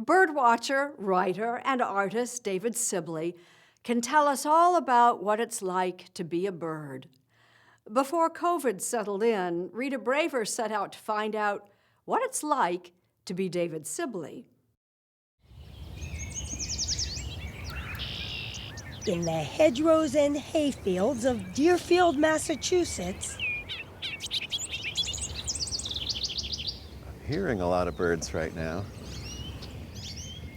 Birdwatcher, writer, and artist David Sibley can tell us all about what it's like to be a bird. Before COVID settled in, Rita Braver set out to find out what it's like to be David Sibley. In the hedgerows and hayfields of Deerfield, Massachusetts, I'm hearing a lot of birds right now.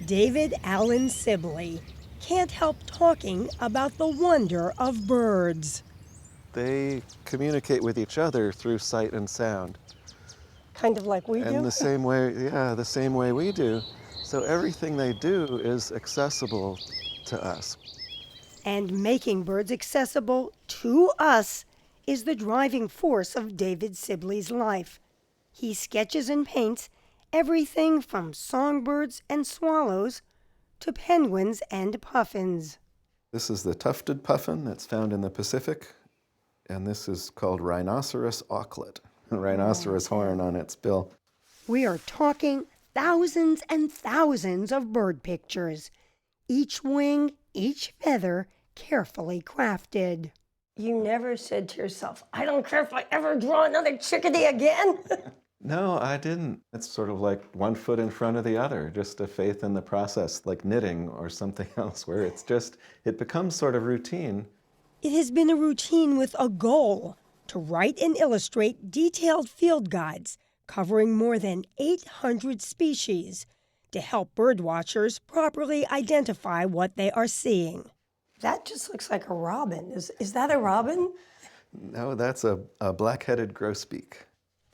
David Allen Sibley can't help talking about the wonder of birds. They communicate with each other through sight and sound. Kind of like we do? And the same way we do. So everything they do is accessible to us. And making birds accessible to us is the driving force of David Sibley's life. He sketches and paints everything from songbirds and swallows to penguins and puffins. This is the tufted puffin that's found in the Pacific, and this is called rhinoceros auklet, a rhinoceros horn on its bill. We are talking thousands and thousands of bird pictures, each wing, each feather carefully crafted. You never said to yourself, I don't care if I ever draw another chickadee again? No, I didn't. It's sort of like one foot in front of the other, just a faith in the process, like knitting or something else, where it becomes sort of routine. It has been a routine with a goal to write and illustrate detailed field guides covering more than 800 species to help birdwatchers properly identify what they are seeing. That just looks like a robin. Is that a robin? No, that's a black-headed grosbeak.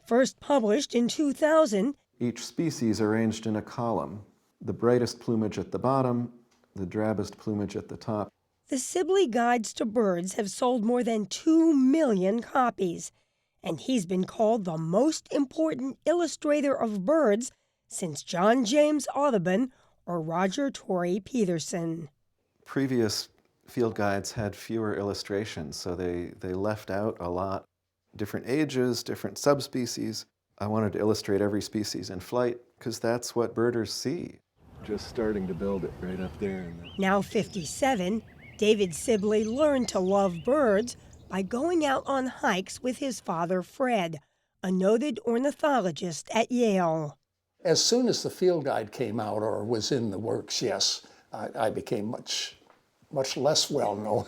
First published in 2000, Each species arranged in a column. The brightest plumage at the bottom, the drabbest plumage at the top. the Sibley Guides to Birds have sold more than 2 million copies, and he's been called the most important illustrator of birds since John James Audubon or Roger Torey Petersen. Previous field guides had fewer illustrations, so they left out a lot. Different ages, different subspecies. I wanted to illustrate every species in flight because that's what birders see. Just starting to build it right up there. Now 57, David Sibley learned to love birds by going out on hikes with his father, Fred, a noted ornithologist at Yale. As soon as the field guide came out or was in the works, yes, I became much less well known.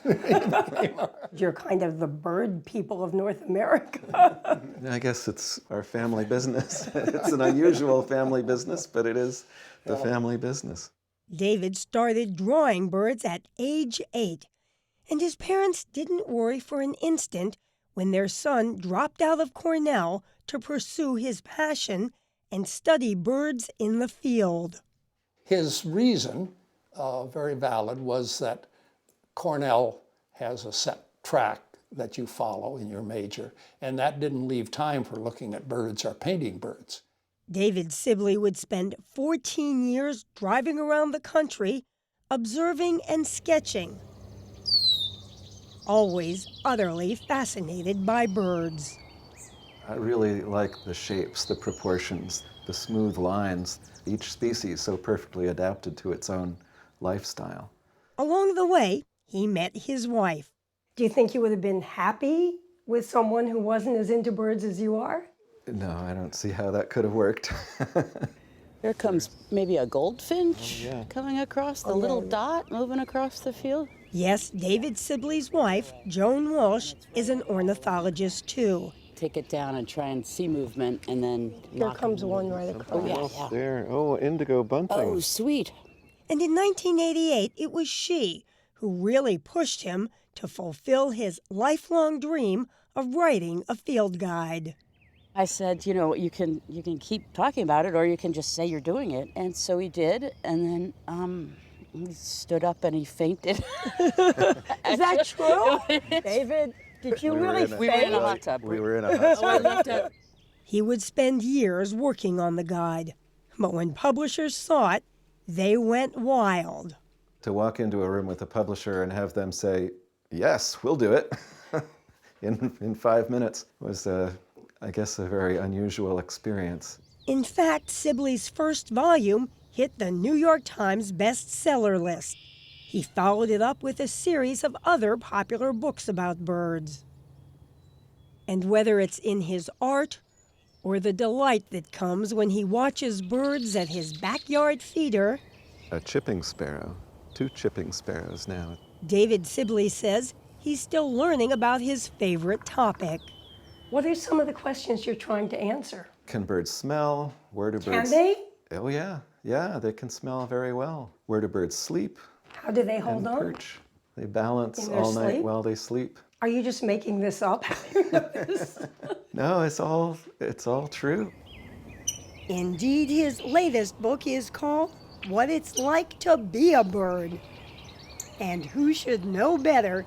You're kind of the bird people of North America. I guess it's our family business. It's an unusual family business, but it is the family business. David started drawing birds at age 8, and his parents didn't worry for an instant when their son dropped out of Cornell to pursue his passion and study birds in the field. His reason, very valid, was that Cornell has a set track that you follow in your major, and that didn't leave time for looking at birds or painting birds. David Sibley would spend 14 years driving around the country, observing and sketching, always utterly fascinated by birds. I really like the shapes, the proportions, the smooth lines, each species so perfectly adapted to its own lifestyle. Along the way, he met his wife. Do you think you would have been happy with someone who wasn't as into birds as you are? No, I don't see how that could have worked. Here comes maybe a goldfinch coming across, the little dot moving across the field. Yes, David Sibley's wife, Joan Walsh, is an ornithologist too. Take it down and try and see movement, and then Here comes one right across. yeah. There, indigo bunting. Oh, sweet. And in 1988, it was she who really pushed him to fulfill his lifelong dream of writing a field guide. I said, you can keep talking about it, or you can just say you're doing it. And so he did, and then he stood up and he fainted. Is that true? David, did you really faint? We were in a hot tub. We were in a hot tub. He would spend years working on the guide, but when publishers saw it, they went wild. To walk into a room with a publisher and have them say, yes, we'll do it, in 5 minutes was, I guess, a very unusual experience. In fact, Sibley's first volume, hit the New York Times bestseller list. He followed it up with a series of other popular books about birds. And whether it's in his art or the delight that comes when he watches birds at his backyard feeder, A chipping sparrow, 2 chipping sparrows now. David Sibley says he's still learning about his favorite topic. What are some of the questions you're trying to answer? Can birds smell? Where do birds... Can they? Oh yeah, they can smell very well. Where do birds sleep? How do they hold And on? perch. They balance In their all night sleep? while they sleep. Are you just making this up? No, it's all true. Indeed, his latest book is called What It's Like to Be a Bird. And who should know better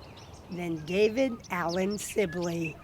than David Allen Sibley?